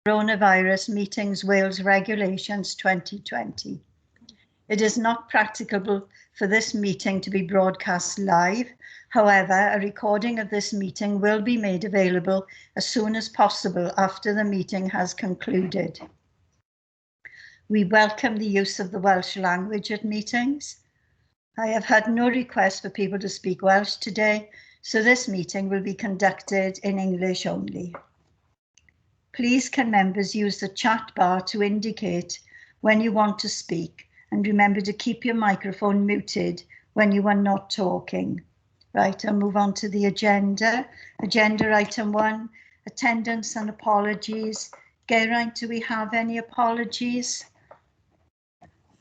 Coronavirus Meetings Wales Regulations 2020. It is not practicable for this meeting to be broadcast live. However, a recording of this meeting will be made available as soon as possible after the meeting has concluded. We welcome the use of the Welsh language at meetings. I have had no request for people to speak Welsh today, so this meeting will be conducted in English only. Please can members use the chat bar to indicate when you want to speak, and remember to keep your microphone muted when you are not talking. Right, I'll move on to the agenda. Agenda item 1, attendance and apologies. Geraint, do we have any apologies?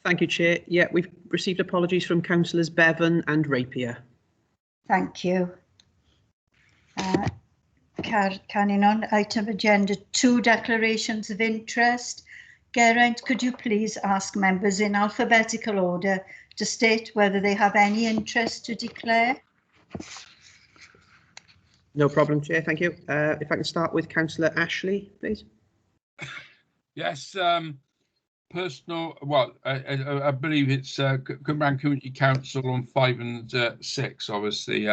Thank you, Chair. Yeah, we've received apologies from Councillors Bevan and Rapier. Thank you. Carrying on, item agenda 2, declarations of interest. Geraint, could you please ask members in alphabetical order to state whether they have any interest to declare? No problem, Chair. Thank you. If I can start with Councillor Ashley, please. Yes, personal. Well, I believe it's Cumbrian Community Council on 5 and 6. Obviously,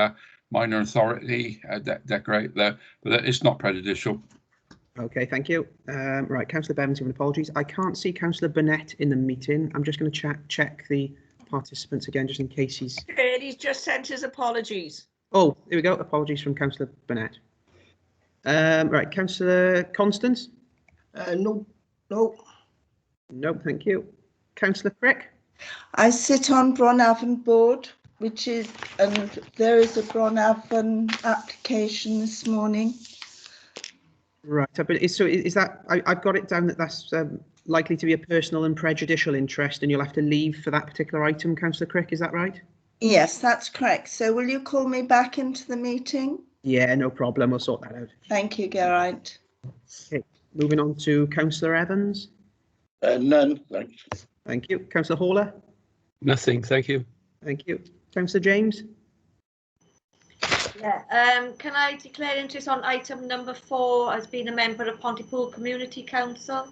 minor authority decorate there, but it's not prejudicial. Okay, thank you. Right, Councillor Bevan's giving apologies. I can't see Councillor Burnett in the meeting. I'm just going to check the participants again, just in case he's. He's just sent his apologies. Oh, here we go. Apologies from Councillor Burnett. Right, Councillor Constance. No. No, thank you. Councillor Crick. I sit on Bron Avon board, which is, and there is a Bron Avon application this morning. Right, but is that, I've got it down that that's likely to be a personal and prejudicial interest, and you'll have to leave for that particular item, Councillor Crick, is that right? Yes, that's correct. So will you call me back into the meeting? Yeah, no problem. We'll sort that out. Thank you, Geraint. Okay, moving on to Councillor Evans. None, thanks. Thank you. Councillor Hawler. Nothing, thank you. Thank you. Councillor James. Yeah. Can I declare interest on item number 4 as being a member of Pontypool Community Council?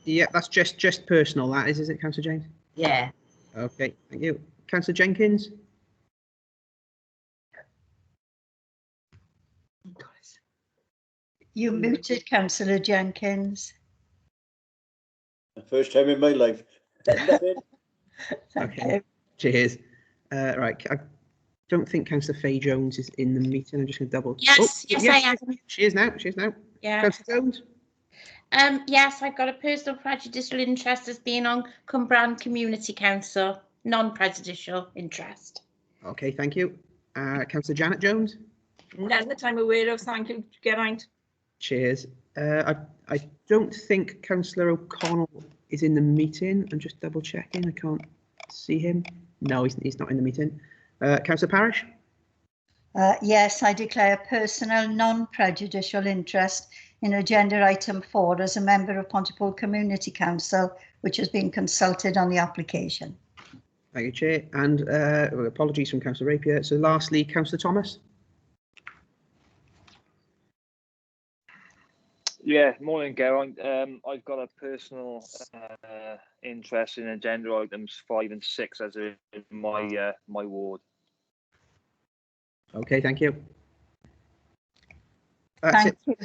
Yeah, that's just personal. That is it, Councillor James? Yeah. Okay, thank you. Councillor Jenkins. You muted, Councillor Jenkins. First time in my life. Thank Okay. you. Cheers. Right, I don't think Councillor Faye Jones is in the meeting. I'm just going to double. Yes, yes, I am. She is now. Yeah. Councillor Jones. Yes, I've got a personal prejudicial interest as being on Cumbrian Community Council, non-prejudicial interest. Okay, thank you. Councillor Janet Jones. None that I'm aware of. Thank you, Geraint. Cheers. I don't think Councillor O'Connell is in the meeting. I'm just double checking. I can't see him. No, he's not in the meeting. Councillor Parish. Yes, I declare personal non-prejudicial interest in agenda item 4 as a member of Pontypool Community Council, which has been consulted on the application. Thank you, Chair. And apologies from Councillor Rapier. So lastly, Councillor Thomas. Yeah, morning, Geraint. I've got a personal interest in agenda items 5 and 6 as in my ward. Okay, thank you. Thank you.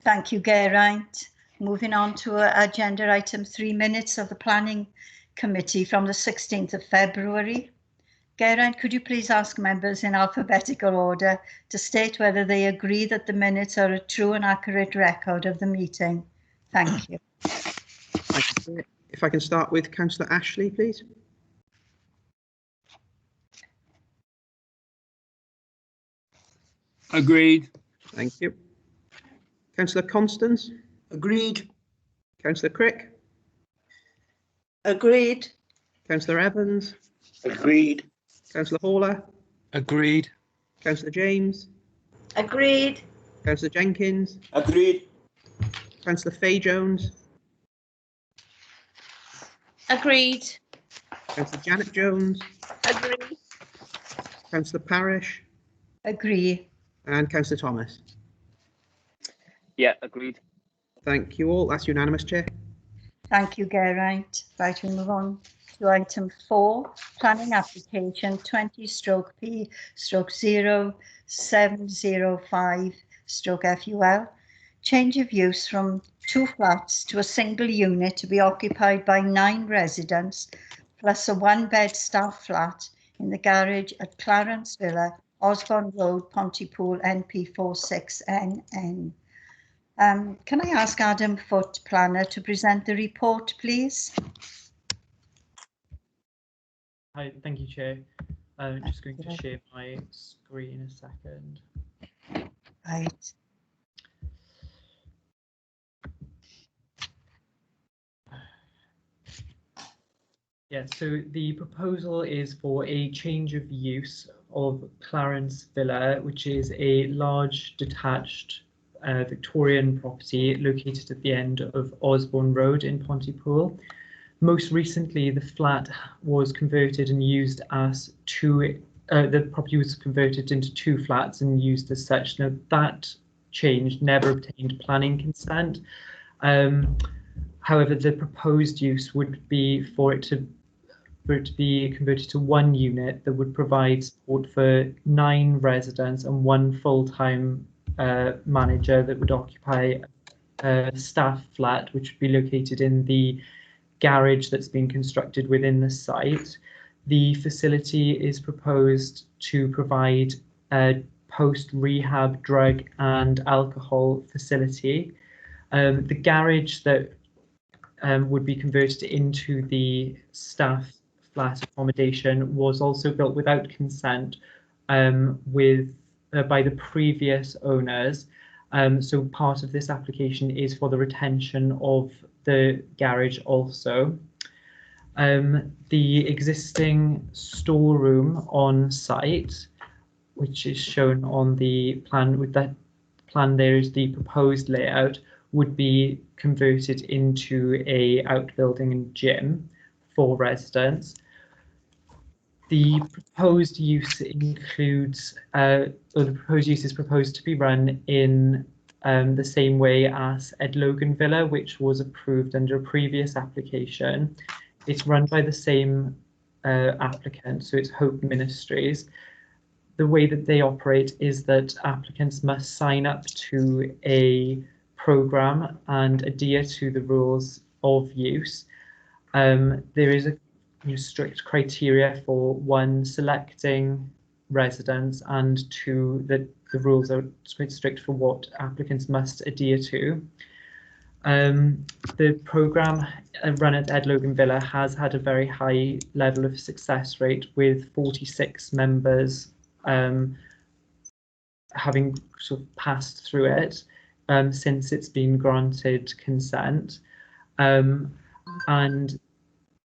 Thank you, Geraint. Moving on to agenda item 3, minutes of the Planning Committee from the 16th of February. Geraint, could you please ask members in alphabetical order to state whether they agree that the minutes are a true and accurate record of the meeting? Thank you. If I can start with Councillor Ashley, please. Agreed. Thank you. Councillor Constance. Agreed. Councillor Crick. Agreed. Councillor Evans. Agreed. Councillor Hawler. Agreed. Councillor James. Agreed. Councillor Jenkins. Agreed. Councillor Faye Jones. Agreed. Councillor Janet Jones. Agreed. Councillor Parish. Agree. And Councillor Thomas. Yeah, agreed. Thank you all. That's unanimous, Chair. Thank you, Geraint. Right, we move on to item 4, planning application 20/P/0705/FUL. Change of use from 2 flats to a single unit to be occupied by 9 residents, plus a 1-bed staff flat in the garage at Clarence Villa, Osborne Road, Pontypool, NP46NN. Can I ask Adam Foote, planner, to present the report, please? Hi, thank you, Chair. I'm just going to share my screen a second. Right. Yeah, so the proposal is for a change of use of Clarence Villa, which is a large detached Victorian property located at the end of Osborne Road in Pontypool. Most recently, the flat was converted and used as the property was converted into 2 flats and used as such. Now, that change never obtained planning consent. However, the proposed use would be for it to be converted to 1 unit that would provide support for 9 residents and 1 full-time manager that would occupy a staff flat, which would be located in the garage that's been constructed within the site. The facility is proposed to provide a post-rehab drug and alcohol facility. The garage that would be converted into the staff flat accommodation was also built without consent by the previous owners. So part of this application is for the retention of the garage also. The existing storeroom on site, which is shown on the plan, with that plan there is the proposed layout, would be converted into a outbuilding and gym for residents. The proposed use includes, the proposed use is proposed to be run in the same way as Ed Logan Villa, which was approved under a previous application. It's run by the same applicant, so it's Hope Ministries. The way that they operate is that applicants must sign up to a program and adhere to the rules of use. There is a strict criteria for 1, selecting residents, and 2, that the rules are strict for what applicants must adhere to. The programme run at Ed Logan Villa has had a very high level of success rate, with 46 members having sort of passed through it since it's been granted consent. And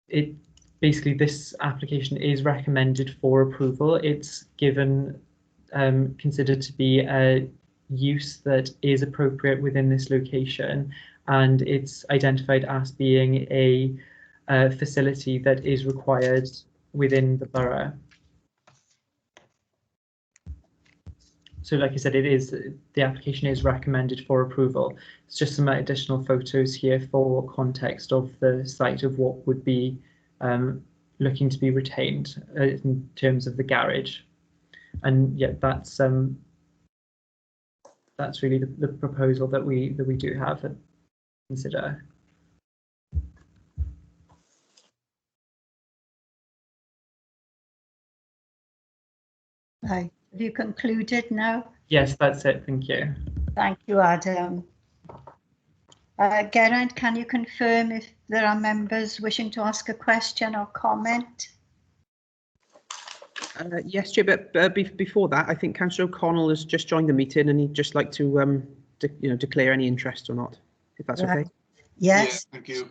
it basically, this application is recommended for approval. It's considered to be a use that is appropriate within this location, and it's identified as being a facility that is required within the borough. So like I said, the application is recommended for approval. It's just some additional photos here for context of the site of what would be looking to be retained in terms of the garage. And yeah, that's really the proposal that we do have to consider. Right. Have you concluded now? Yes, that's it. Thank you. Thank you, Adam. Geraint, can you confirm if there are members wishing to ask a question or comment? Yes, Chair, but before that, I think Councillor O'Connell has just joined the meeting, and he'd just like to declare any interest or not, if that's okay. Yes. Yeah, thank you.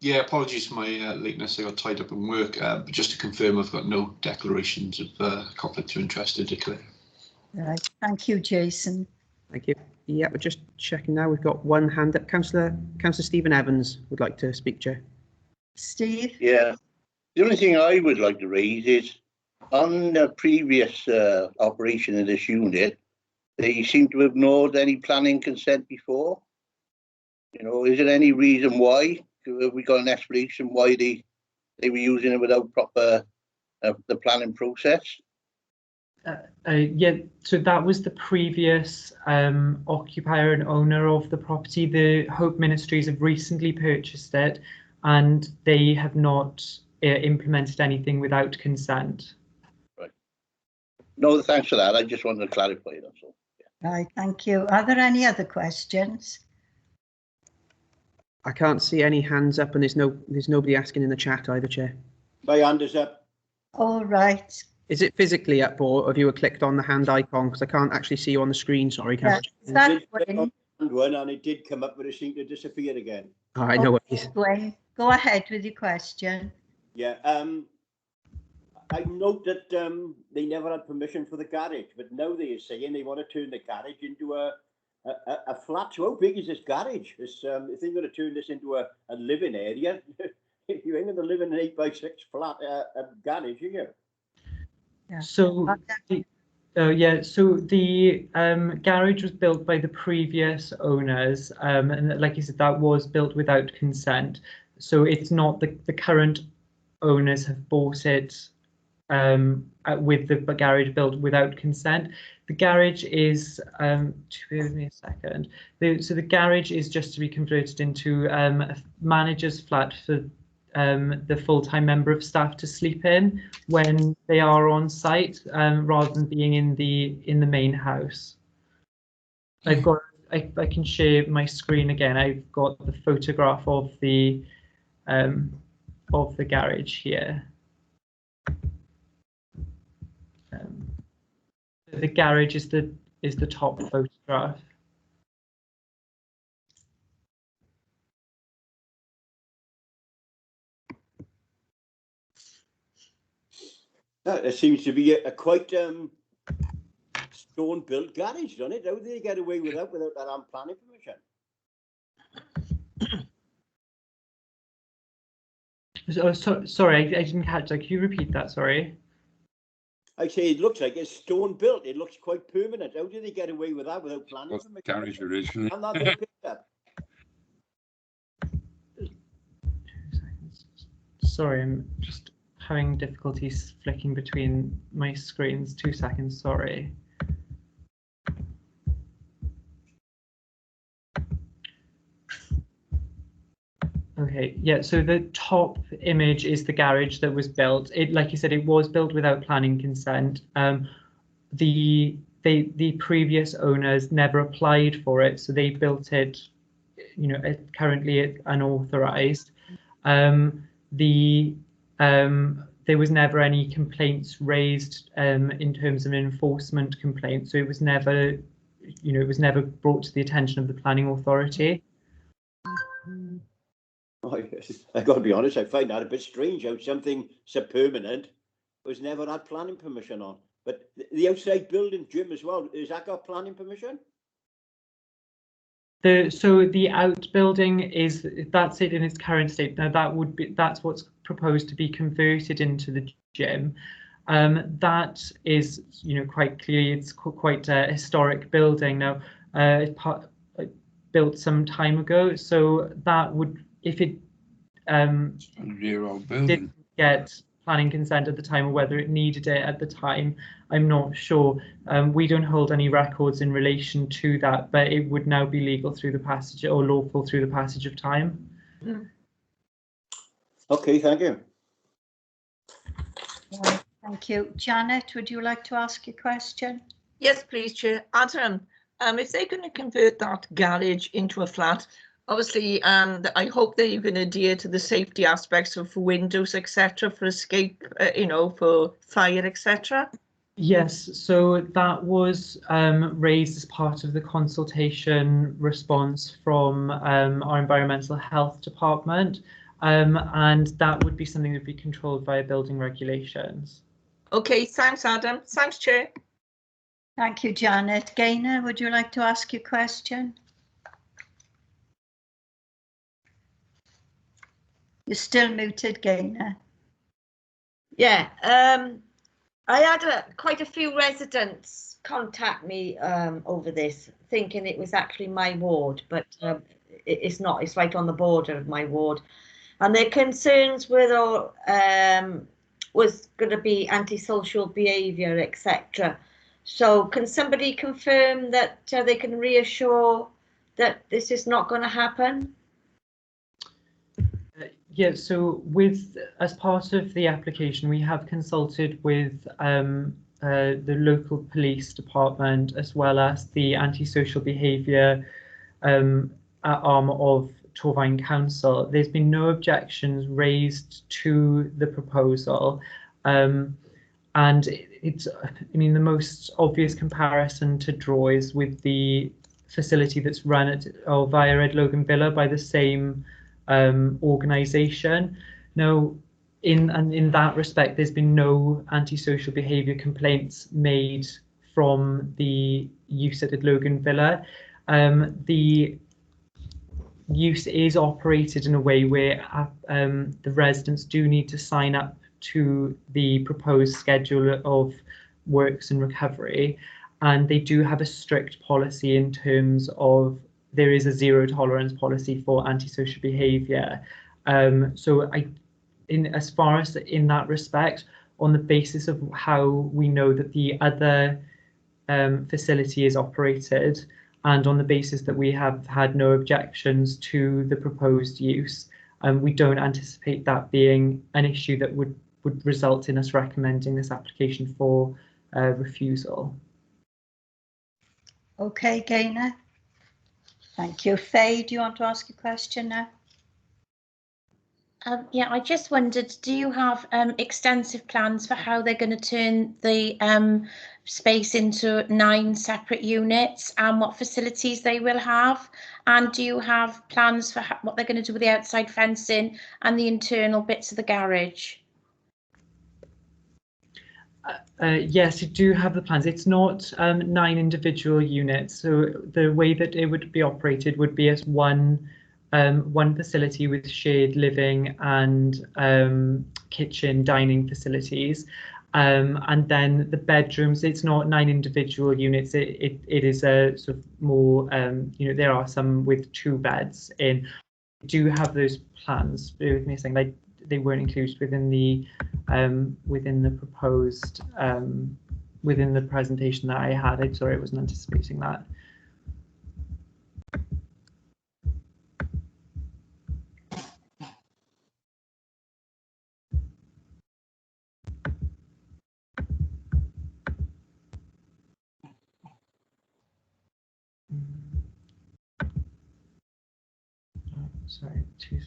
Yeah, apologies for my lateness. I got tied up in work, but just to confirm, I've got no declarations of conflict of interest to declare. Right. Thank you, Jason. Thank you. Yeah, we're just checking now. We've got one hand up. Councillor Stephen Evans would like to speak, Chair. Steve? Yeah, the only thing I would like to raise is on the previous operation of this unit, they seem to have ignored any planning consent before. You know, is there any reason why? Have we got an explanation why they were using it without proper the planning process? Yeah, so that was the previous occupier and owner of the property. The Hope Ministries have recently purchased it, and they have not implemented anything without consent. Right. No, thanks for that. I just wanted to clarify that. So. Yeah. Right, thank you. Are there any other questions? I can't see any hands up, and there's nobody asking in the chat either, Chair. My hand is up. All right. Is it physically up, or have you clicked on the hand icon? Because I can't actually see you on the screen. Sorry, Yeah, is that Gwen? One, and it did come up, but it seemed to disappear again. All right, no worries. Gwen, go ahead with your question. Yeah. I note that they never had permission for the garage, but now they're saying they want to turn the garage into a flat. So how big is this garage? If they're going to turn this into a living area, you ain't going to live in an 8x6 flat garage, are you? Yeah. So so the garage was built by the previous owners, and like you said, that was built without consent. So it's not the current owners have bought it with the garage built without consent. The garage is, bear with me a second. So the garage is just to be converted into a manager's flat for the full-time member of staff to sleep in when they are on site, rather than being in the main house. I've got, I can share my screen again. I've got the photograph of the garage here. The garage is the top photograph. It seems to be a quite stone-built garage, doesn't it? How do they get away with that without that planning permission? Sorry, I didn't catch that. Can you repeat that? Sorry. I say it looks like it's stone-built. It looks quite permanent. How do they get away with that without planning permission? Garage originally. I'm not going to pick up. Sorry, I'm just having difficulties flicking between my screens. 2 seconds, sorry. Okay, yeah, so the top image is the garage that was built. It, like you said, it was built without planning consent. The previous owners never applied for it, so they built it, you know, currently unauthorized. There was never any complaints raised in terms of enforcement complaints, so it was never, you know, it was never brought to the attention of the planning authority. I got to be honest, I find that a bit strange how something so permanent was never had planning permission on. But the outside building, gym as well, has that got planning permission? So the outbuilding that's it in its current state. Now that's what's proposed to be converted into the gym. That is, you know, quite clearly it's quite a historic building now. Built some time ago, so that would, if it didn't get planning consent at the time, or whether it needed it at the time, I'm not sure. We don't hold any records in relation to that, but it would now be legal through the passage, or lawful through the passage of time. Okay, thank you. Thank you. Janet, would you like to ask a question? Yes, please, Chair. Adam, if they're going to convert that garage into a flat, obviously, I hope that you can adhere to the safety aspects of windows, etc., for escape, you know, for fire, etc. Yes, so that was raised as part of the consultation response from our environmental health department, and that would be something that would be controlled via building regulations. Okay, thanks, Adam. Thanks, Chair. Thank you, Janet. Gaynor, would you like to ask your question? You're still muted, Gaynor. Yeah, I had quite a few residents contact me over this, thinking it was actually my ward, but it's not, it's right on the border of my ward. And their concerns were was going to be antisocial behaviour, etc. So can somebody confirm that they can reassure that this is not going to happen? Yeah, so as part of the application, we have consulted with the local police department as well as the antisocial behaviour arm of Torfaen Council. There's been no objections raised to the proposal, and it's, I mean, the most obvious comparison to draw is with the facility that's run via Ed Logan Villa by the same organisation. Now, in that respect, there's been no antisocial behaviour complaints made from the use at Ed Logan Villa. The use is operated in a way where the residents do need to sign up to the proposed schedule of works and recovery, and they do have a strict policy in terms of there is a zero tolerance policy for antisocial behaviour. So as far as in that respect, on the basis of how we know that the other facility is operated, and on the basis that we have had no objections to the proposed use, we don't anticipate that being an issue that would result in us recommending this application for refusal. Okay, Gaynor. Thank you. Faye, do you want to ask a question now? Yeah, I just wondered, do you have extensive plans for how they're going to turn the space into 9 separate units and what facilities they will have? And do you have plans for what they're going to do with the outside fencing and the internal bits of the garage? Yes, you do have the plans. It's not 9 individual units. So the way that it would be operated would be as one facility with shared living and kitchen, dining facilities. And then the bedrooms, it's not 9 individual units. It is a sort of more, there are some with 2 beds in. We do have those plans. Bear with me a second. They weren't included within the proposed within the presentation that I had. I'm sorry, I wasn't anticipating that.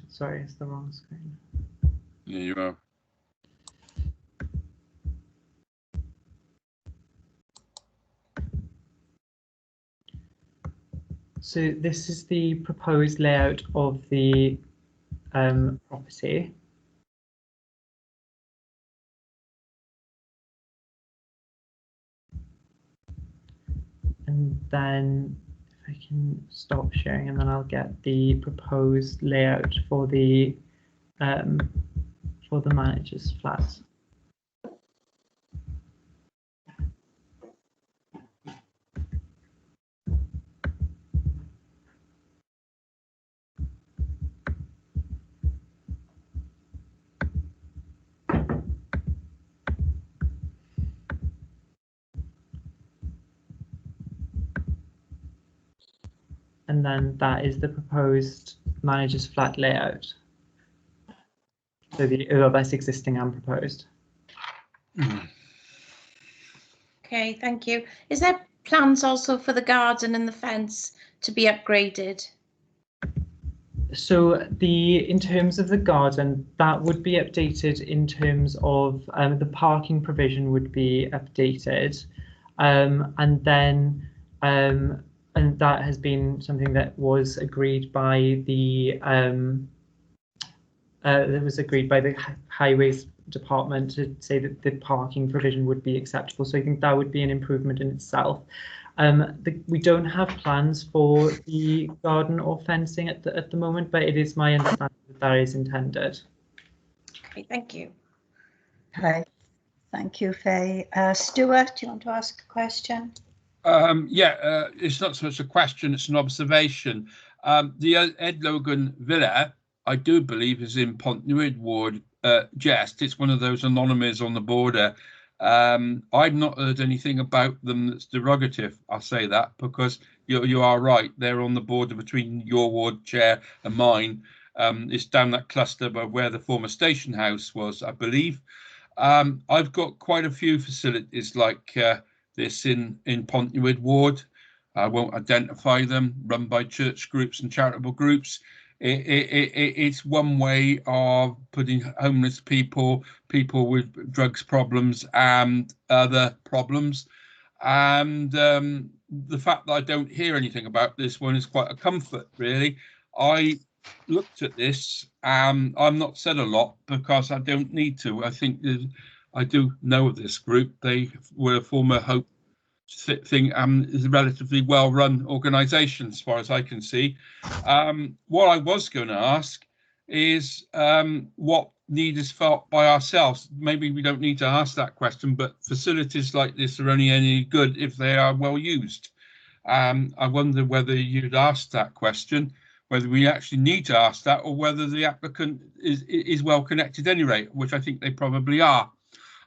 Sorry, it's the wrong screen. Yeah, you are. So this is the proposed layout of the property. And then if I can stop sharing, and then I'll get the proposed layout for the manager's flat. And then that is the proposed manager's flat layout. So that's existing and proposed. Okay, thank you. Is there plans also for the garden and the fence to be upgraded? So in terms of the garden, that would be updated in terms of the parking provision would be updated, and then and that has been something that was agreed by the highways department to say that the parking provision would be acceptable. So I think that would be an improvement in itself. We don't have plans for the garden or fencing at the moment, but it is my understanding that is intended. Okay, thank you. Okay, thank you, Faye. Stuart, do you want to ask a question? Yeah, it's not so much a question, it's an observation. The Ed Logan Villa, I do believe, is in Pontnewid Ward. Jest, it's one of those anonymous on the border. I've not heard anything about them that's derogative. I'll say that because you are right. They're on the border between your ward chair and mine. It's down that cluster by where the former station house was, I believe. I've got quite a few facilities like this in Pontnewid Ward. I won't identify them, run by church groups and charitable groups. It's one way of putting homeless people with drugs problems and other problems. And the fact that I don't hear anything about this one is quite a comfort, really. I looked at this and I'm not said a lot because I don't need to. I think I do know of this group. They were a former Hope thing, is a relatively well-run organisation as far as I can see. What I was going to ask is what need is felt by ourselves. Maybe we don't need to ask that question, but facilities like this are only any good if they are well used. I wonder whether you'd ask that question, whether we actually need to ask that, or whether the applicant is well connected anyway, which I think they probably are.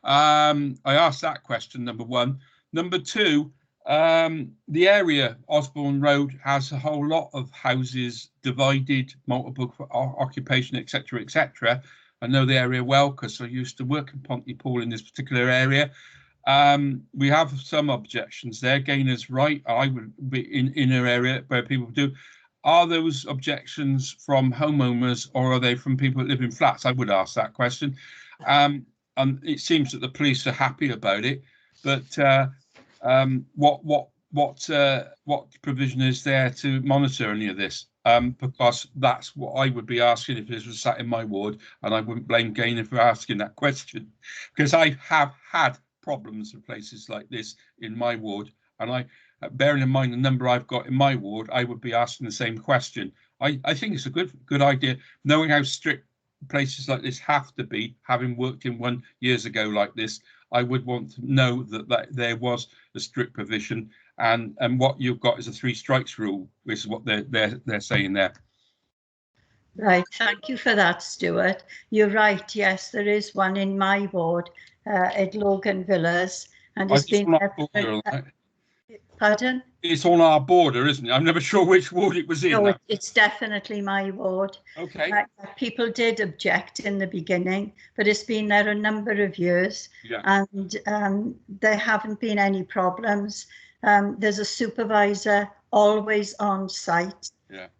I asked that question, number one. Number two, the area, Osborne Road, has a whole lot of houses divided, multiple occupation, etc., etc. I know the area well because I used to work in Pontypool in this particular area. We have some objections there. Gainer's right. I would be in an area where people do. Are those objections from homeowners or are they from people that live in flats? I would ask that question. And it seems that the police are happy about it. But what provision is there to monitor any of this? Because that's what I would be asking if this was sat in my ward, and I wouldn't blame Gaynor for asking that question, because I have had problems with places like this in my ward, and bearing in mind the number I've got in my ward, I would be asking the same question. I think it's a good idea, knowing how strict places like this have to be, having worked in one years ago like this. I would want to know that there was a strict provision, and what you've got is a 3 strikes rule, which is what they're saying there. Right, thank you for that, Stuart. You're right, yes, there is one in my ward at Logan Villas, and it's been pardon? It's on our border, isn't it? I'm never sure which ward it was in. No, it's definitely my ward. Okay. People did object in the beginning, but it's been there a number of years, and there haven't been any problems. There's a supervisor always on site,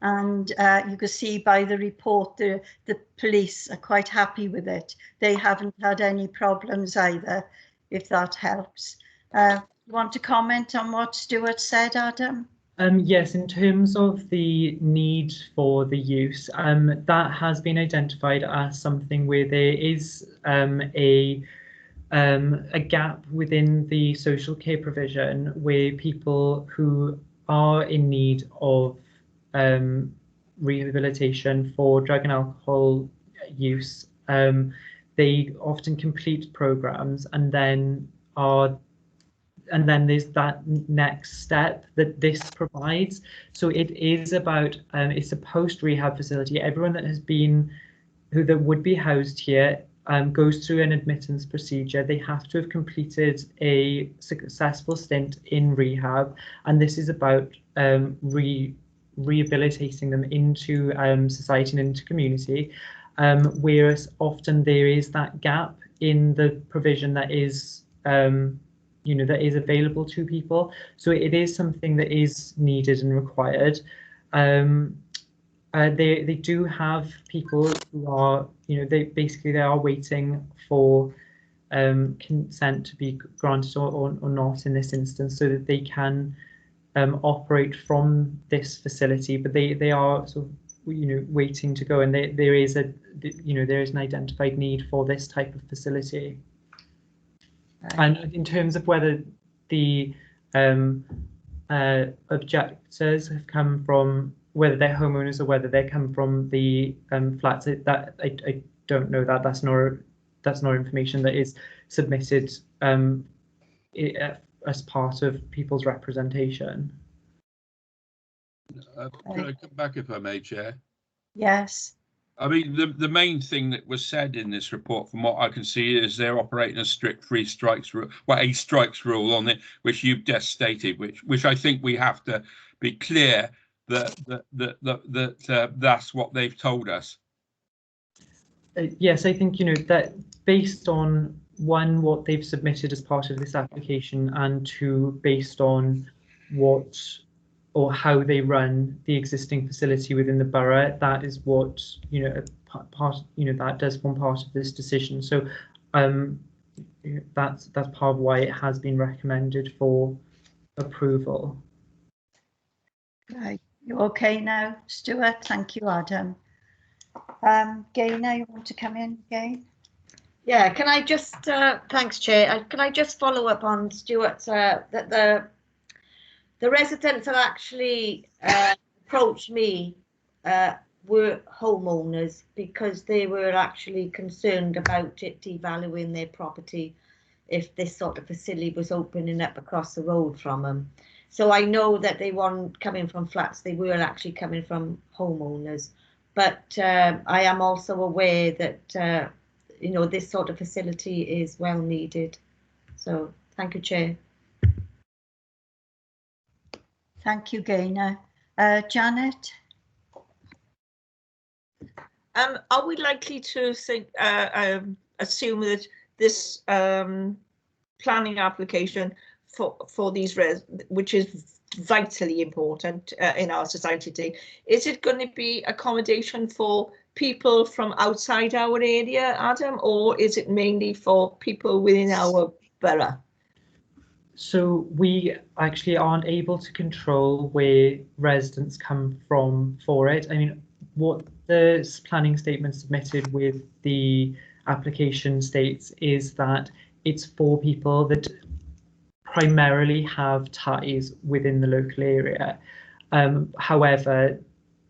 and you can see by the report the police are quite happy with it. They haven't had any problems either, if that helps. Want to comment on what Stuart said, Adam? Yes, in terms of the need for the use, that has been identified as something where there is a gap within the social care provision where people who are in need of rehabilitation for drug and alcohol use, they often complete programs and then there's that next step that this provides. So it is about, it's a post-rehab facility. Everyone that has been, that would be housed here goes through an admittance procedure. They have to have completed a successful stint in rehab. And this is about rehabilitating them into society and into community. Whereas often there is that gap in the provision that is that is available to people. So it is something that is needed and required. They do have people who are, they are waiting for consent to be granted or not in this instance, so that they can operate from this facility. But they are sort of, waiting to go, and there is an identified need for this type of facility. And in terms of whether the objectors have come from, whether they're homeowners or whether they come from the flats, that I don't know that. That's not information that is submitted as part of people's representation. Can I come back if I may, Chair? Yes. I mean, the main thing that was said in this report, from what I can see, is they're operating a strict three strikes rule, well, a strikes rule on it, which you've just stated, which I think we have to be clear that that's what they've told us. Yes, I think, you know, that based on one, what they've submitted as part of this application, and two, based on what or how they run the existing facility within the borough, that is what, you know, part, you know, that does form part of this decision. So that's part of why it has been recommended for approval. Right, you okay now, Stuart? Thank you, Adam. Gaynor, you want to come in again? Yeah, can I just, thanks, Chair. Can I just follow up on Stuart's, that the residents that actually approached me were homeowners, because they were actually concerned about it devaluing their property if this sort of facility was opening up across the road from them. So I know that they weren't coming from flats, they were actually coming from homeowners. But I am also aware that, you know, this sort of facility is well needed. So thank you, Chair. Thank you, Gaynor. Janet? Are we likely to think, assume that this planning application for these which is vitally important in our society today, is it going to be accommodation for people from outside our area, Adam, or is it mainly for people within our borough? So we actually aren't able to control where residents come from for it. I mean, what the planning statement submitted with the application states is that it's for people that primarily have ties within the local area. However,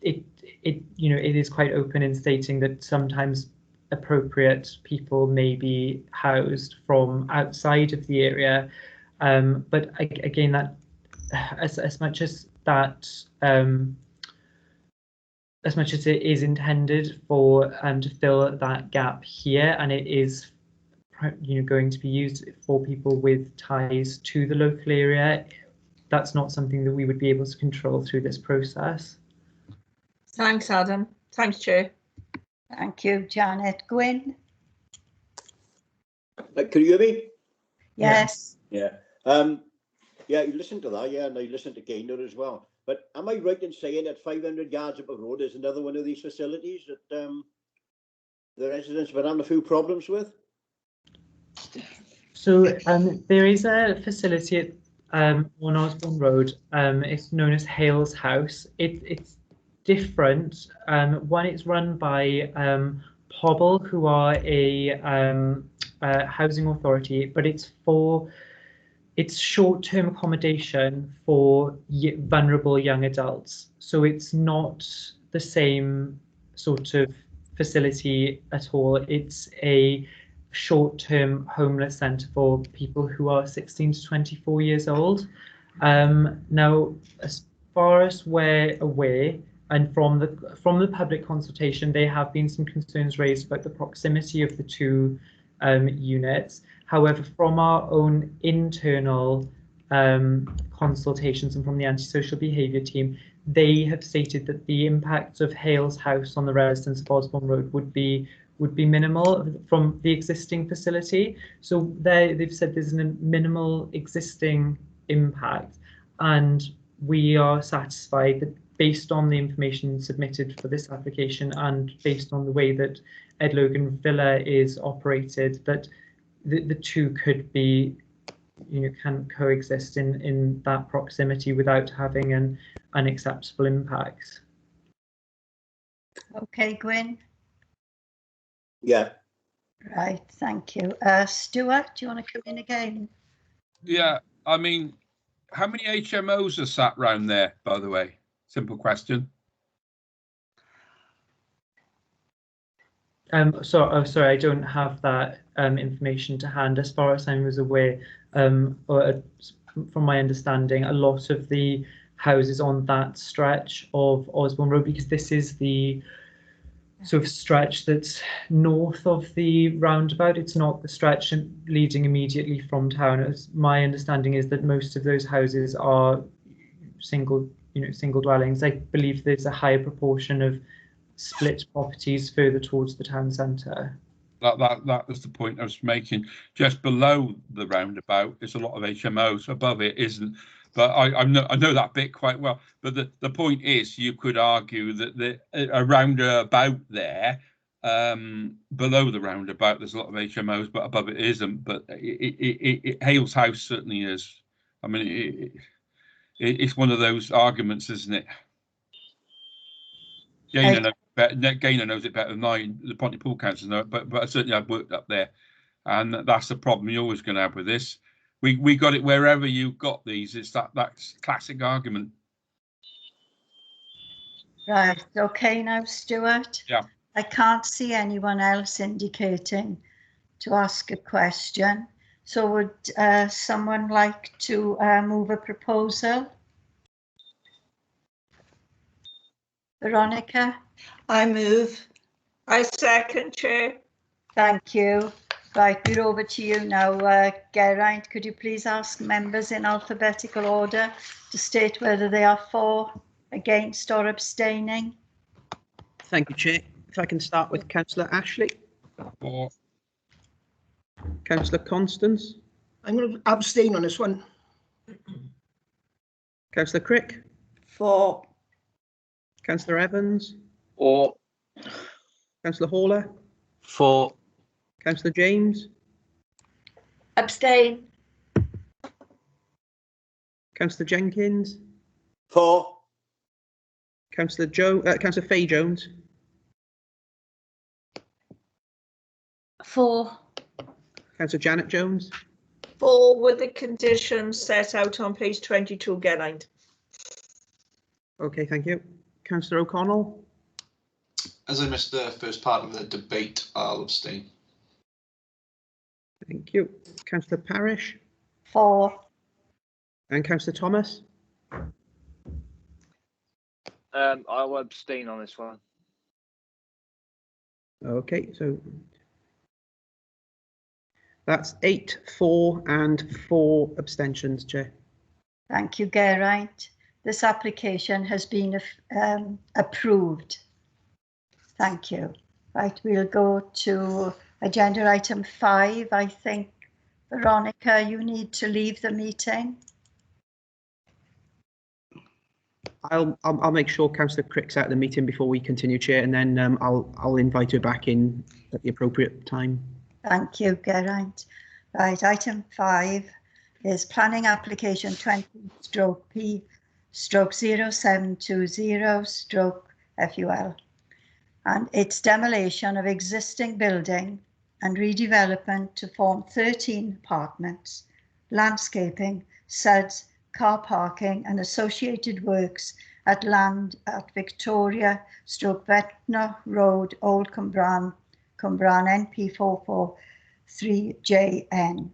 it you know, it is quite open in stating that sometimes appropriate people may be housed from outside of the area. But again, that as much as that, as much as it is intended for to fill that gap here, and it is, you know, going to be used for people with ties to the local area, that's not something that we would be able to control through this process. Thanks, Adam. Thanks, Chair. Thank you, Janet. Gwyn? Can you hear me? Yes. Yeah. Yeah, you listen to that, yeah, and I listen to Gaynor as well. But am I right in saying that 500 yards up the road is another one of these facilities that the residents have been having a few problems with? So there is a facility at, on Osborne Road. It's known as Hales House. It's different. One, it's run by Pobble, who are a housing authority, but it's short-term accommodation for vulnerable young adults. So it's not the same sort of facility at all. It's a short-term homeless centre for people who are 16 to 24 years old. Now, as far as we're aware, and from the public consultation, there have been some concerns raised about the proximity of the two units. However, from our own internal consultations and from the antisocial behaviour team, they have stated that the impact of Hales House on the residents of Osborne Road would be minimal from the existing facility. So they've said there's a minimal existing impact, and we are satisfied that based on the information submitted for this application and based on the way that Ed Logan Villa is operated, that the two could be, you know, can coexist in that proximity without having an unacceptable impact. Okay, Gwyn? Yeah. Right, thank you. Stuart, do you want to come in again? Yeah, I mean, how many HMOs are sat round there, by the way? Simple question. Sorry, I don't have that information to hand. As far as I was aware, or from my understanding, a lot of the houses on that stretch of Osborne Road, because this is the sort of stretch that's north of the roundabout. It's not the stretch leading immediately from town. As my understanding is that most of those houses are single dwellings. I believe there's a higher proportion of split properties further towards the town centre. That was the point I was making. Just below the roundabout is a lot of HMOs. Above it isn't. But I know that bit quite well. But the point is, you could argue that a roundabout there, below the roundabout, there's a lot of HMOs, but above it isn't. But Hales House certainly is. I mean, it's one of those arguments, isn't it? Gaynor knows it better than I. The Pontypool council know it, but certainly I've worked up there, and that's the problem you're always going to have with this. We got it wherever you've got these. It's that classic argument. Right. Okay, now Stuart. Yeah. I can't see anyone else indicating to ask a question. So would someone like to move a proposal? Veronica? I move. I second, Chair. Thank you. Right, we're over to you now. Geraint, could you please ask members in alphabetical order to state whether they are for, against or abstaining? Thank you, Chair. If I can start with Councillor Ashley. For. Councillor Constance. I'm going to abstain on this one. Councillor Crick. For. Councillor Evans. For. Councillor Haller. For. Councillor James. Abstain. Councillor Jenkins. For. Councillor Fay Jones. For. Councillor Janet Jones. For, with the conditions set out on page 22, Geraint. Okay, thank you. Councillor O'Connell. As I missed the first part of the debate, I'll abstain. Thank you. Councillor Parish. For. And Councillor Thomas. I will abstain on this one. Okay, so that's 8 for and 4 abstentions, Chair. Thank you, Geraint. This application has been approved. Thank you. Right, we'll go to agenda item 5. I think, Veronica, you need to leave the meeting. I'll make sure Councillor Crick's out of the meeting before we continue, Chair, and then I'll invite her back in at the appropriate time. Thank you, Geraint. Right, item 5 is planning application 20/P/0720/FUL, and it's demolition of existing building and redevelopment to form 13 apartments, landscaping, SUDs, car parking and associated works at land at Victoria/Ventnor Road, Old Cwmbran, NP 443JN.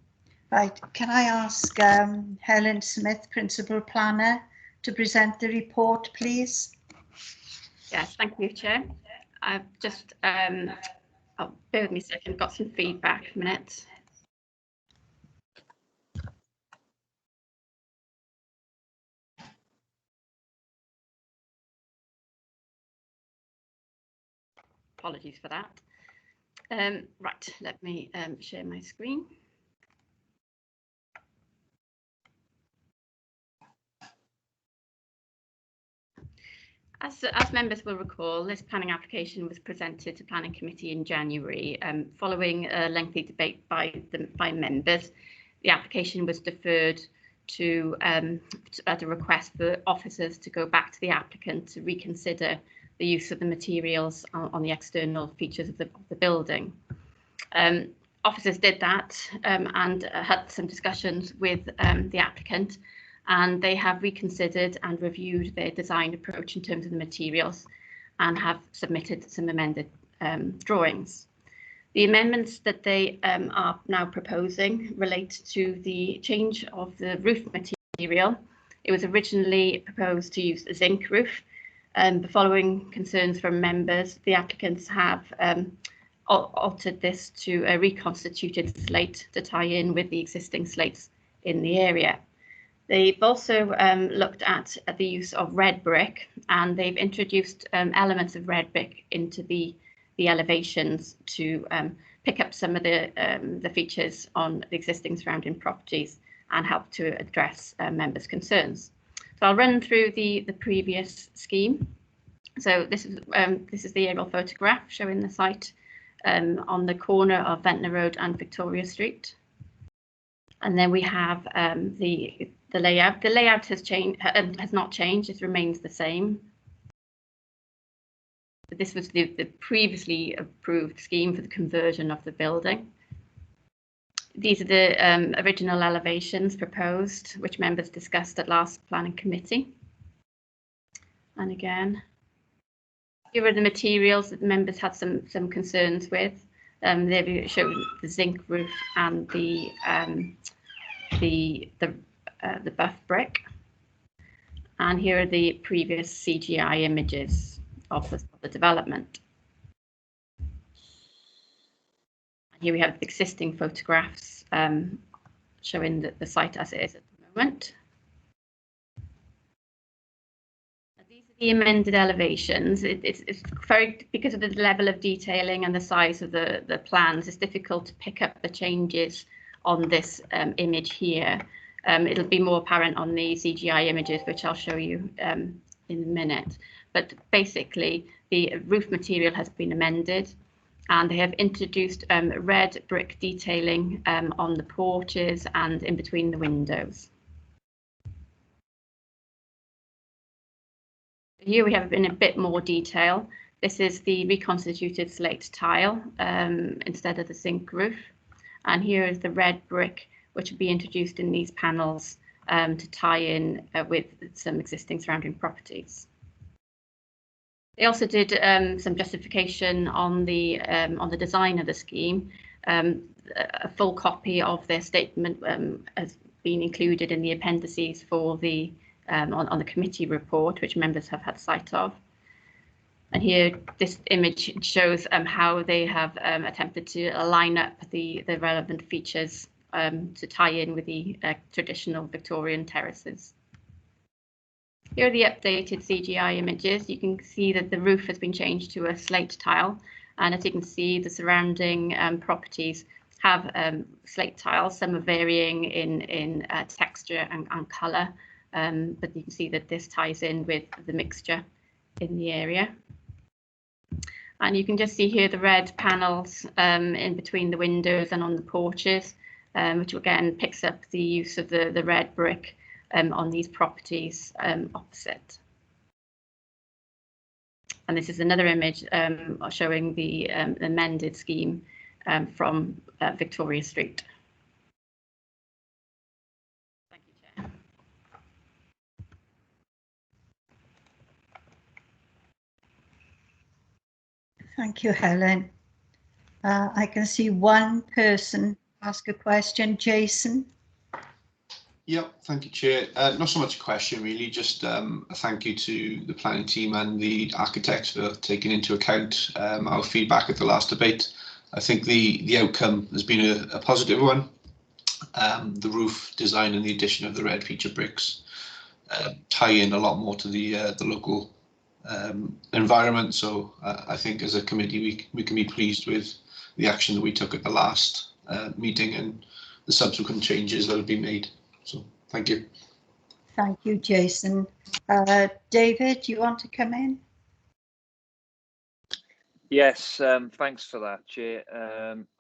Right, can I ask Helen Smith, Principal Planner, to present the report, please? Yes, thank you, Chair. I've just, bear with me a second, got some feedback a minute. Apologies for that. Right, let me share my screen. As members will recall, this planning application was presented to Planning Committee in January. Following a lengthy debate by members, the application was deferred to at a request for officers to go back to the applicant to reconsider the use of the materials on the external features of the building. Officers did that and had some discussions with the applicant, and they have reconsidered and reviewed their design approach in terms of the materials and have submitted some amended drawings. The amendments that they are now proposing relate to the change of the roof material It was originally proposed to use a zinc roof, but following concerns from members, the applicants have altered this to a reconstituted slate to tie in with the existing slates in the area. They've also looked at the use of red brick, and they've introduced elements of red brick into the elevations to pick up some of the features on the existing surrounding properties and help to address members' concerns. So I'll run through the previous scheme. So this is the aerial photograph showing the site on the corner of Ventnor Road and Victoria Street. And then we have the layout. The layout has changed, has not changed. It remains the same. This was the previously approved scheme for the conversion of the building. These are the original elevations proposed, which members discussed at last planning committee. And again, here are the materials that members had some concerns with. They've shown the zinc roof and the buff brick. And here are the previous CGI images of the development. Here we have existing photographs showing the site as it is at the moment. These are the amended elevations. It's very, because of the level of detailing and the size of the plans, it's difficult to pick up the changes on this image here. It'll be more apparent on the CGI images, which I'll show you in a minute. But basically, the roof material has been amended, and they have introduced red brick detailing on the porches and in between the windows. Here we have in a bit more detail. This is the reconstituted slate tile instead of the zinc roof. And here is the red brick, which will be introduced in these panels to tie in with some existing surrounding properties. They also did some justification on the design of the scheme. A full copy of their statement has been included in the appendices for the on the committee report, which members have had sight of. And here, this image shows how they have attempted to line up the relevant features to tie in with the traditional Victorian terraces. Here are the updated CGI images. You can see that the roof has been changed to a slate tile, and as you can see, the surrounding properties have slate tiles. Some are varying in texture and colour, but you can see that this ties in with the mixture in the area. And you can just see here the red panels in between the windows and on the porches, which again picks up the use of the red brick on these properties opposite. And this is another image showing the amended scheme from Victoria Street. Thank you, Chair. Thank you, Helen. I can see one person ask a question. Jason. Yeah, thank you, Chair. Not so much a question, really, just a thank you to the planning team and the architects for taking into account our feedback at the last debate. I think the outcome has been a positive one. The roof design and the addition of the red feature bricks tie in a lot more to the local environment. So I think as a committee we can be pleased with the action that we took at the last meeting and the subsequent changes that have been made. So thank you. Thank you, Jason. David, do you want to come in? Yes, thanks for that, Chair.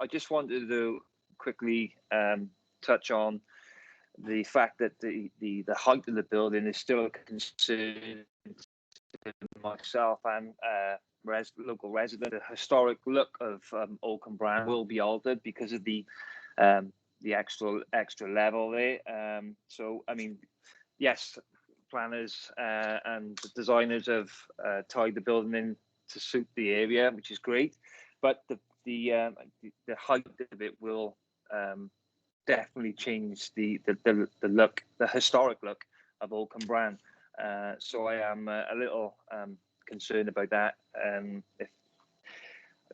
I just wanted to quickly touch on the fact that the height of the building is still a concern to myself and local resident. The historic look of Oak and Brown will be altered because of the extra level there. So I mean, yes, planners and the designers have tied the building in to suit the area, which is great, but the height of it will definitely change the look, the historic look all Cwmbran. So I am a little concerned about that. If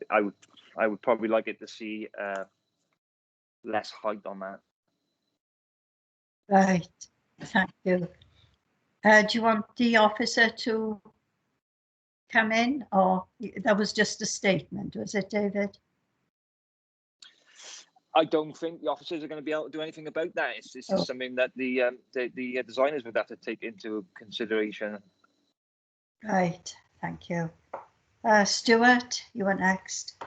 I would probably like it to see less height on that. Right, thank you. Do you want the officer to come in, or that was just a statement, was it, David? I don't think the officers are going to be able to do anything about that. It's just something that the designers would have to take into consideration. Right, thank you. Stuart, you were next.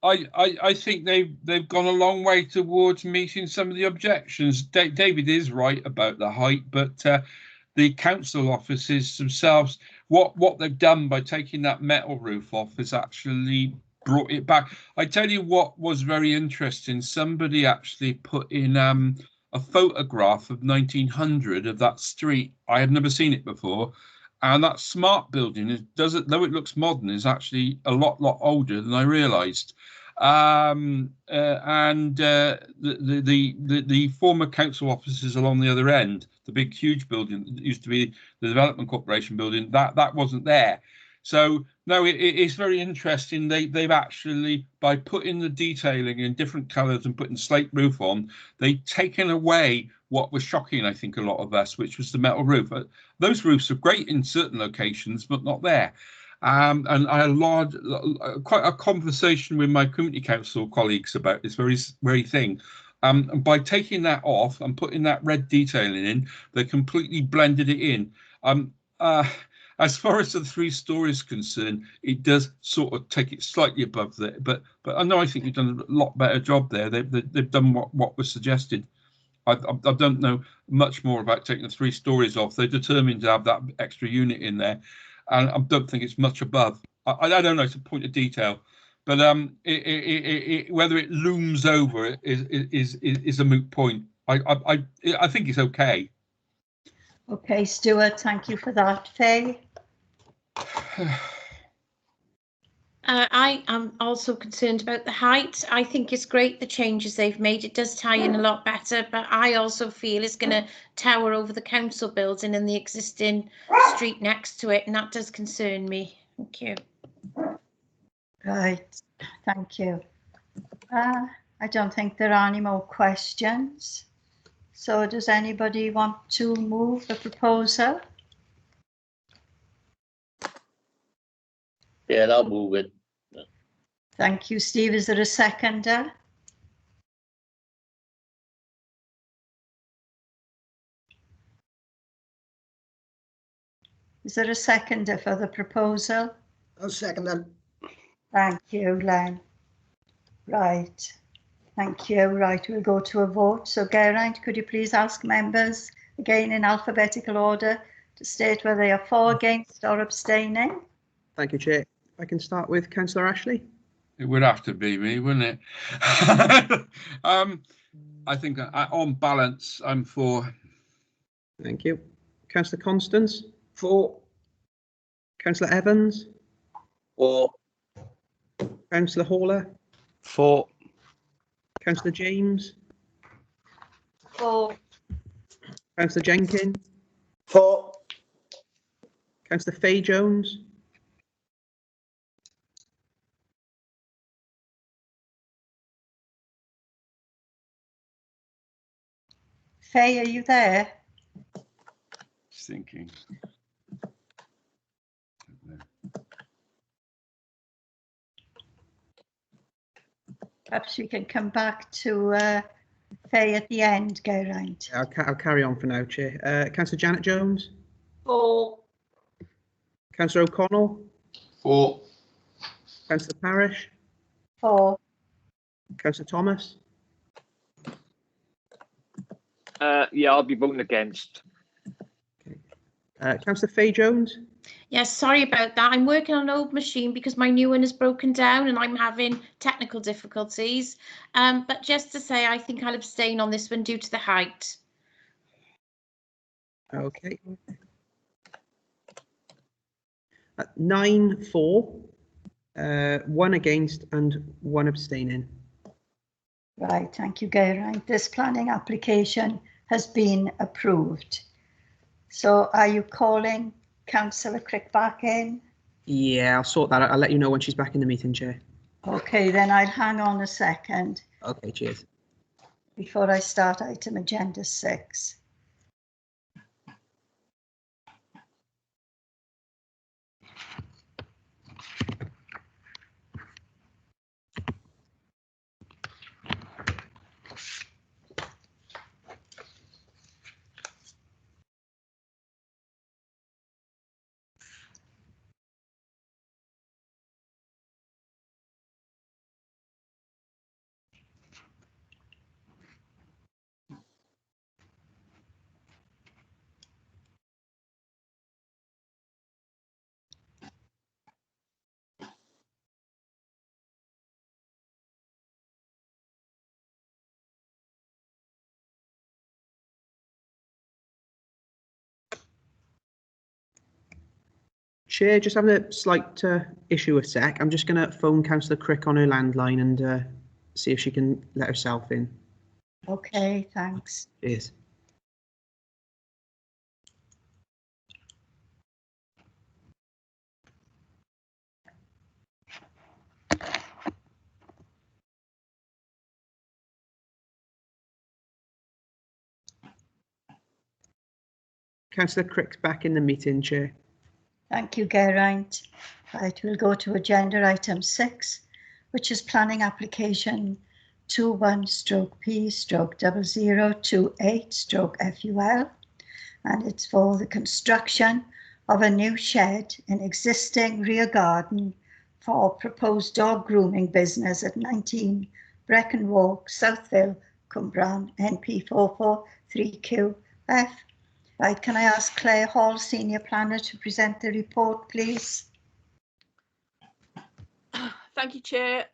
I think they've gone a long way towards meeting some of the objections. David is right about the height, but the council offices themselves, what they've done by taking that metal roof off is actually brought it back. I tell you what was very interesting. Somebody actually put in a photograph of 1900 of that street. I had never seen it before. And that smart building though it looks modern, is actually a lot older than I realised. The former council offices along the other end, the big huge building that used to be the Development Corporation building, that wasn't there. So no, it's very interesting. They've actually, by putting the detailing in different colours and putting slate roof on, they've taken away what was shocking, I think, a lot of us, which was the metal roof. Those roofs are great in certain locations, but not there. And I had quite a conversation with my community council colleagues about this very thing. And by taking that off and putting that red detailing in, they completely blended it in. As far as the 3 stories concerned, it does sort of take it slightly above there. But I know, I think you've done a lot better job there. They've done what was suggested. I don't know much more about taking the 3 stories off. They're determined to have that extra unit in there, and I don't think it's much above. I don't know, it's a point of detail, but whether it looms over it is a moot point. I think it's okay. Okay, Stuart, thank you for that. Faye? I am also concerned about the height. I think it's great, the changes they've made. It does tie in a lot better, but I also feel it's going to tower over the council building and the existing street next to it, and that does concern me. Thank you. Right, thank you. I don't think there are any more questions. So does anybody want to move the proposal? Yeah, I'll move it. Thank you, Steve. Is there a seconder? Is there a seconder for the proposal? I'll second that. Thank you, Len. Right. Thank you. Right, we'll go to a vote. So Geraint, could you please ask members, again in alphabetical order, to state whether they are for, against or abstaining? Thank you, Chair. I can start with Councillor Ashley. It would have to be me, wouldn't it? I think on balance, I'm for. Thank you. Councillor Constance. For. Councillor Evans. For. Councillor Haller. For. Councillor James. For. Councillor Jenkins. For. Councillor Faye Jones. Faye, are you there? Just thinking. Perhaps we can come back to Faye at the end, Geraint. I'll carry on for now, Chair. Councillor Janet Jones. For. Councillor O'Connell. For. Councillor Parish. For. Councillor Thomas. Yeah, I'll be voting against. Councillor Faye Jones. Yes, sorry about that. I'm working on an old machine because my new one is broken down and I'm having technical difficulties. But just to say, I think I'll abstain on this one due to the height. Okay. 9 for, 1 against and 1 abstaining. Right, thank you, Geraint. This planning application has been approved. So are you calling Councillor Crick back in? Yeah, I'll sort that out. I'll let you know when she's back in the meeting, Chair. Okay, then I'll hang on a second Okay, cheers. before I start item agenda 6. Chair, just having a slight issue a sec. I'm just going to phone Councillor Crick on her landline and see if she can let herself in. Okay, thanks. Cheers. Councillor Crick's back in the meeting, Chair. Thank you, Geraint. Right, we'll go to agenda item 6, which is planning application 21/P/0028/FUL, and it's for the construction of a new shed in existing rear garden for proposed dog grooming business at 19 Brecon Walk, Southville, Cwmbran, NP443QF. Right, can I ask Claire Hall, Senior Planner, to present the report, please? Thank you, Chair.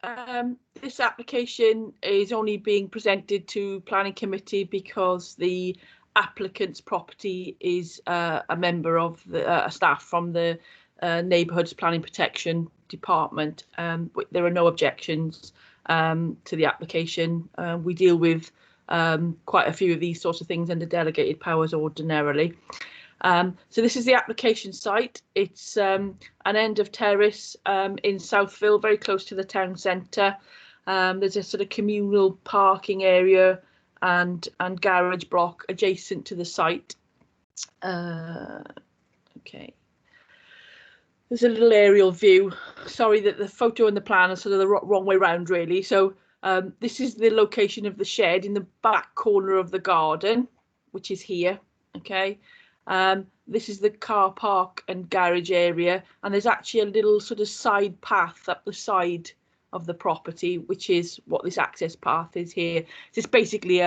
This application is only being presented to Planning Committee because the applicant's property is a member of the staff from the Neighbourhoods Planning Protection Department. There are no objections to the application. We deal with quite a few of these sorts of things under delegated powers ordinarily. So this is the application site. It's an end of terrace in Southville, very close to the town centre. There's a sort of communal parking area and garage block adjacent to the site. Okay. There's a little aerial view. Sorry that the photo and the plan are sort of the wrong way round, really. So this is the location of the shed in the back corner of the garden, which is here. Okay. This is the car park and garage area, and there's actually a little sort of side path up the side of the property, which is what this access path is here. So it's basically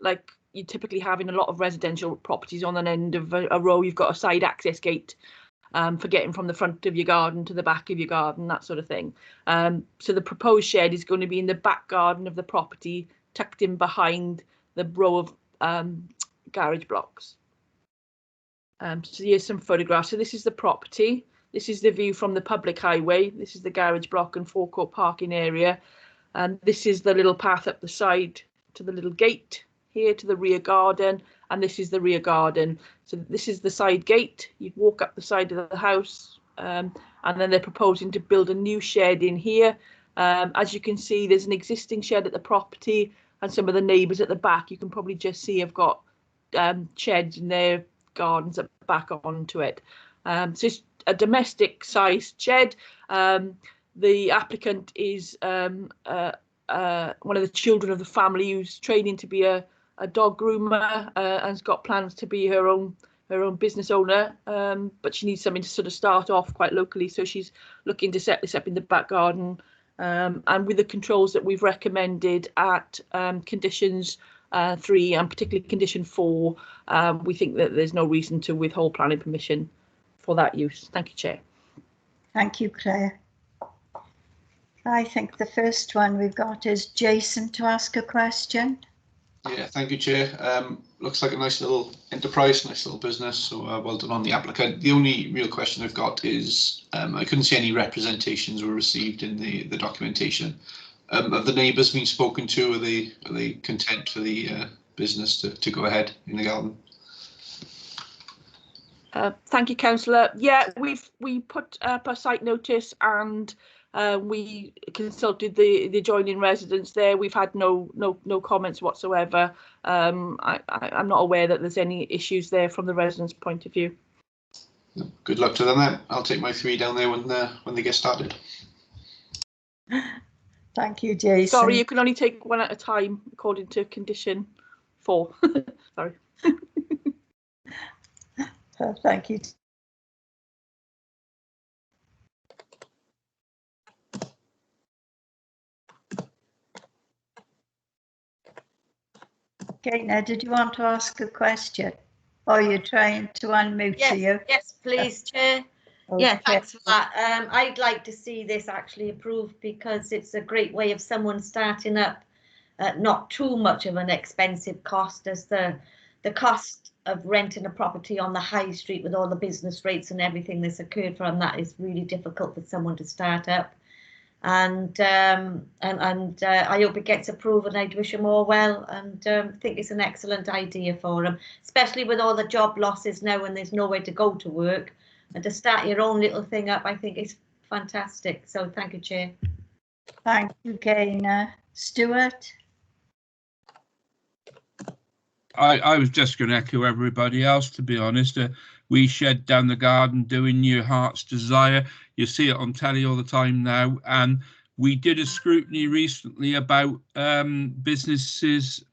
like you typically have in a lot of residential properties. On an end of a row, you've got a side access gate for getting from the front of your garden to the back of your garden, that sort of thing. So the proposed shed is going to be in the back garden of the property, tucked in behind the row of garage blocks. So here's some photographs. So this is the property. This is the view from the public highway. This is the garage block and forecourt parking area. And this is the little path up the side to the little gate here to the rear garden. And this is the rear garden. So this is the side gate. You'd walk up the side of the house. And then they're proposing to build a new shed in here. As you can see, there's an existing shed at the property, and some of the neighbours at the back, you can probably just see have got sheds in their gardens at back onto it. So it's a domestic sized shed. The applicant is one of the children of the family who's training to be a dog groomer and has got plans to be her own business owner, but she needs something to sort of start off quite locally, so she's looking to set this up in the back garden, and with the controls that we've recommended at conditions 3 and particularly condition 4, we think that there's no reason to withhold planning permission for that use. Thank you, Chair. Thank you, Claire. I think the first one we've got is Jason to ask a question. Yeah, thank you, Chair. Looks like a nice little enterprise, nice little business, so well done on the applicant. The only real question I've got is I couldn't see any representations were received in the documentation Have the neighbours been spoken to? Are they content for the business to go ahead in the garden? Thank you, councillor. Yeah, we put up a site notice and we consulted the adjoining residents there. We've had no comments whatsoever. I'm not aware that there's any issues there from the residents' point of view. Good luck to them then. I'll take my 3 down there when they get started. Thank you, Jason. Sorry, you can only take one at a time according to condition 4. Sorry. Thank you. Okay, now, did you want to ask a question? Or are you trying to unmute you? Yes, please, Chair. Okay. Yeah, thanks for that. I'd like to see this actually approved because it's a great way of someone starting up at not too much of an expensive cost as the cost of renting a property on the high street with all the business rates and everything that's occurred from that is really difficult for someone to start up. And I hope it gets approved, and I'd wish them all well, and think it's an excellent idea for them, especially with all the job losses now and there's nowhere to go to work, and to start your own little thing up, I think it's fantastic. So thank you, Chair. Thank you, Gaynor. Stuart? I was just going to echo everybody else, to be honest. We shed down the garden doing your heart's desire. You see it on telly all the time now. And we did a scrutiny recently about businesses,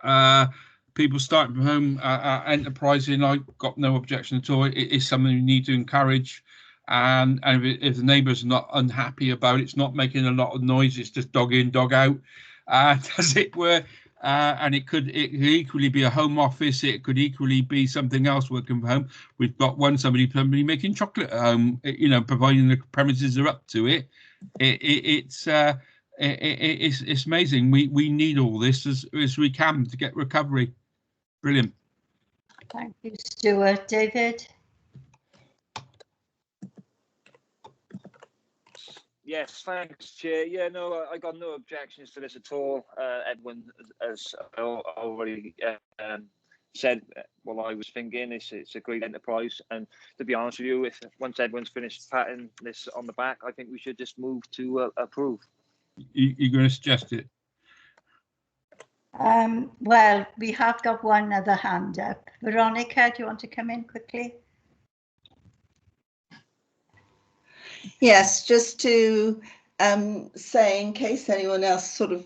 people starting from home, enterprising. I got no objection at all. It is something we need to encourage. And if the neighbours are not unhappy about it, it's not making a lot of noise, it's just dog in, dog out, as it were. And it could equally be a home office. It could equally be something else working from home. We've got somebody making chocolate at home. You know, providing the premises are up to it. It's amazing. We need all this as we can to get recovery. Brilliant. Thank you, Stuart. David? Yes, thanks, Chair. Yeah, no, I got no objections to this at all. Edwin has already said what I was thinking. It's a great enterprise, and to be honest with you, once Edwin's finished patting this on the back, I think we should just move to approve. You're going to suggest it? Well, we have got one other hand up. Veronica, do you want to come in quickly? Yes, just to say, in case anyone else sort of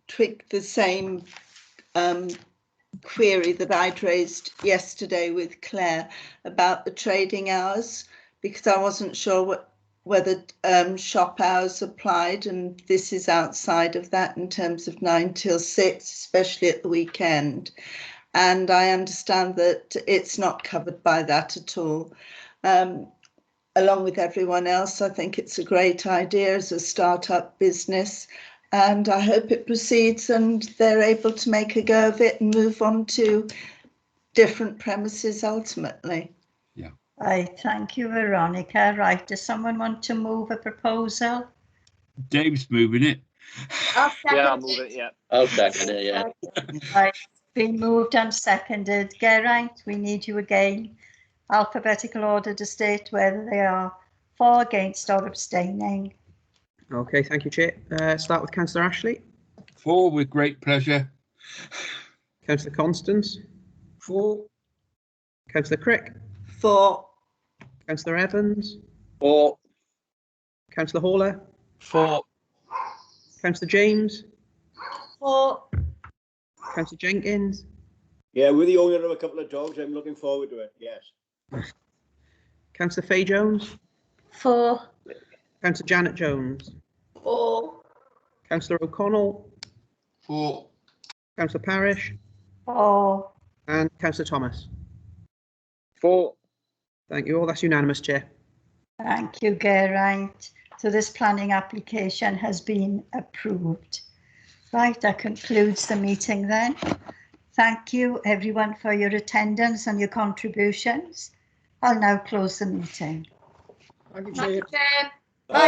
tweaked the same query that I'd raised yesterday with Claire about the trading hours, because I wasn't sure whether shop hours applied, and this is outside of that in terms of 9 till 6, especially at the weekend. And I understand that it's not covered by that at all. Along with everyone else, I think it's a great idea as a start-up business, and I hope it proceeds and they're able to make a go of it and move on to different premises ultimately. Yeah. I thank you, Veronica. Right, does someone want to move a proposal? Dave's moving it. I'll move it, yeah. I'll second it, yeah. Right, been moved and seconded. Geraint, we need you again. Alphabetical order to state whether they are for, against or abstaining. Okay, thank you, Chair. Start with Councillor Ashley. For, with great pleasure. Councillor Constance. For. Councillor Crick. For. Councillor Evans. For. Councillor Haller. For. Councillor James. For. Councillor Jenkins. Yeah, we're the owner of a couple of dogs. I'm looking forward to it, yes. Councillor Faye Jones. For. Councillor Janet Jones. For. Councillor O'Connell. For. Councillor Parish. For. And Councillor Thomas. For. Thank you all. That's unanimous, Chair. Thank you, Geraint. So this planning application has been approved. Right, that concludes the meeting then. Thank you everyone for your attendance and your contributions. I'll now close the meeting. Thank you, Thank you, Chair. Chair.